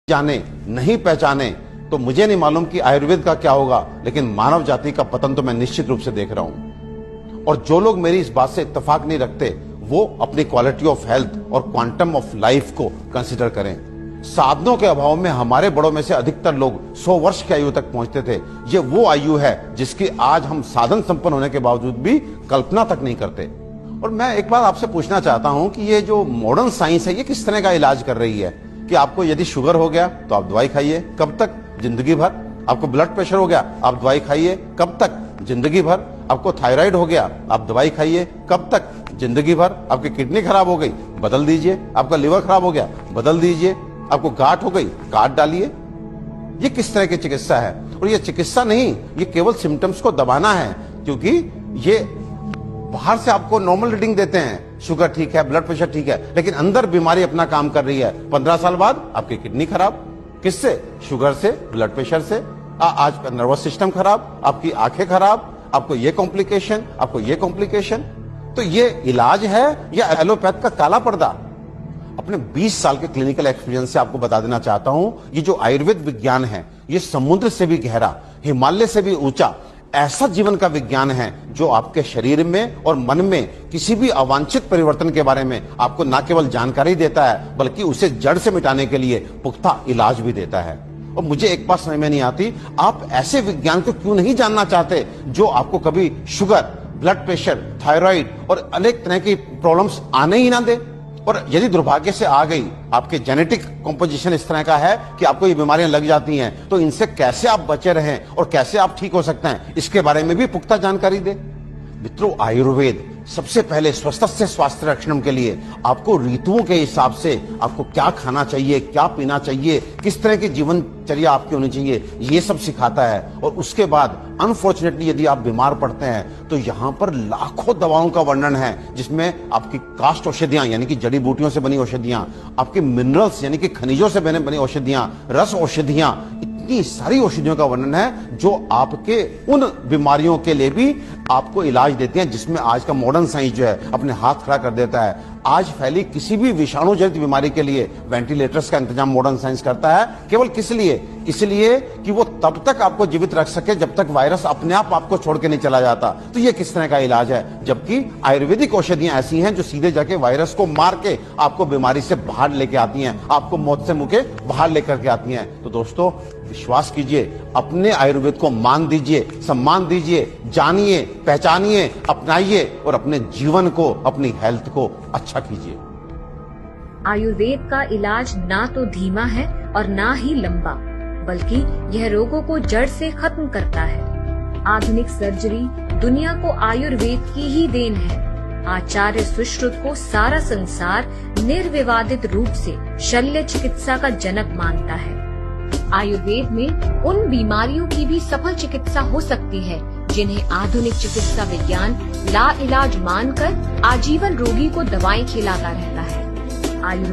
जाने नहीं पहचाने तो मुझे नहीं मालूम कि आयुर्वेद का क्या होगा, लेकिन मानव जाति का पतन तो मैं निश्चित रूप से देख रहा हूं। और जो लोग मेरी इस बात से इत्तेफाक नहीं रखते वो अपनी क्वालिटी ऑफ हेल्थ और क्वांटम ऑफ लाइफ को कंसिडर करें। साधनों के अभाव में हमारे बड़ों में से अधिकतर लोग 100 वर्ष की आयु तक पहुंचते थे। ये वो आयु है जिसकी आज हम साधन संपन्न होने के बावजूद भी कल्पना तक नहीं करते। और मैं एक बात आपसे पूछना चाहता हूं कि ये जो मॉडर्न साइंस है ये किस तरह का इलाज कर रही है कि आपको यदि शुगर हो गया तो आप दवाई खाइए, कब तक? जिंदगी भर। आपको ब्लड प्रेशर हो गया, आप दवाई खाइए, कब तक? जिंदगी भर। आपको थायराइड हो गया, आप दवाई खाइए, कब तक? जिंदगी भर। आपकी किडनी खराब हो गई, बदल दीजिए। आपका लिवर खराब हो गया, बदल दीजिए। आपको गांठ हो गई, गांठ डालिए। ये किस तरह की चिकित्सा है? और ये चिकित्सा नहीं, ये केवल सिम्टम्स को दबाना है, क्योंकि ये बाहर से आपको नॉर्मल रीडिंग देते हैं, शुगर ठीक है, ब्लड प्रेशर ठीक है, लेकिन अंदर बीमारी अपना काम कर रही है। 15 साल बाद आपकी किडनी खराब, किससे? शुगर से, ब्लड प्रेशर से। आज का नर्वस सिस्टम खराब, आपकी आंखें खराब, आपको ये कॉम्प्लिकेशन, आपको ये कॉम्प्लिकेशन। तो ये इलाज है या एलोपैथ का काला पर्दा? अपने 20 साल के क्लिनिकल एक्सपीरियंस से आपको बता देना चाहता हूं, ये जो आयुर्वेद विज्ञान है ये समुद्र से भी गहरा, हिमालय से भी ऊंचा ऐसा जीवन का विज्ञान है जो आपके शरीर में और मन में किसी भी अवांछित परिवर्तन के बारे में आपको न केवल जानकारी देता है बल्कि उसे जड़ से मिटाने के लिए पुख्ता इलाज भी देता है। और मुझे एक बात समझ में नहीं आती, आप ऐसे विज्ञान को क्यों नहीं जानना चाहते जो आपको कभी शुगर, ब्लड प्रेशर, थायराइड और अनेक तरह की प्रॉब्लम्स आने ही ना दे। और यदि दुर्भाग्य से आ गई, आपके जेनेटिक कॉम्पोजिशन इस तरह का है कि आपको ये बीमारियां लग जाती हैं, तो इनसे कैसे आप बचे रहें और कैसे आप ठीक हो सकते हैं, इसके बारे में भी पुख्ता जानकारी दे। मित्रों, आयुर्वेद सबसे पहले स्वस्थ से स्वास्थ्य रक्षण के लिए आपको ऋतुओं के हिसाब से आपको क्या खाना चाहिए, क्या पीना चाहिए, किस तरह की जीवनचर्या आपकी होनी चाहिए, ये सब सिखाता है। और उसके बाद अनफॉर्चुनेटली यदि आप बीमार पड़ते हैं तो यहाँ पर लाखों दवाओं का वर्णन है, जिसमें आपकी काष्ठ औषधियां यानी कि जड़ी बूटियों से बनी औषधियां, आपके मिनरल्स यानी कि खनिजों से बनी औषधियां, रस औषधियां, इतनी सारी औषधियों का वर्णन है जो आपके उन बीमारियों के लिए भी आपको इलाज देती हैं जिसमें आज का मॉडर्न साइंस जो है अपने हाथ खड़ा कर देता है। आज फैली किसी भी विषाणु जनित बीमारी के लिए वेंटिलेटर्स का इंतजाम मॉडर्न साइंस करता है। केवल किस लिए? इसलिए कि वो तब तक आपको जीवित रख सके जब तक वायरस अपने आप आपको छोड़ के नहीं चला जाता। तो ये किस तरह का इलाज है? जबकि आयुर्वेदिक औषधियां ऐसी हैं जो सीधे जाके वायरस को मार के आपको बीमारी से बाहर लेके आती हैं, आपको मौत से मुके बाहर लेकर के आती हैं। तो दोस्तों, विश्वास कीजिए, अपने आयुर्वेद को मान दीजिए, सम्मान दीजिए, जानिए, पहचानिए, अपनाइए और अपने जीवन को, अपनी हेल्थ को अच्छा कीजिए। आयुर्वेद का इलाज ना तो धीमा है और ना ही लंबा, बल्कि यह रोगों को जड़ से खत्म करता है। आधुनिक सर्जरी दुनिया को आयुर्वेद की ही देन है। आचार्य सुश्रुत को सारा संसार निर्विवादित रूप से शल्य चिकित्सा का जनक मानता है। आयुर्वेद में उन बीमारियों की भी सफल चिकित्सा हो सकती है जिन्हें आधुनिक चिकित्सा विज्ञान लाइलाज मानकर आजीवन रोगी को दवाएं खिलाता रहता है। आयुर्वेद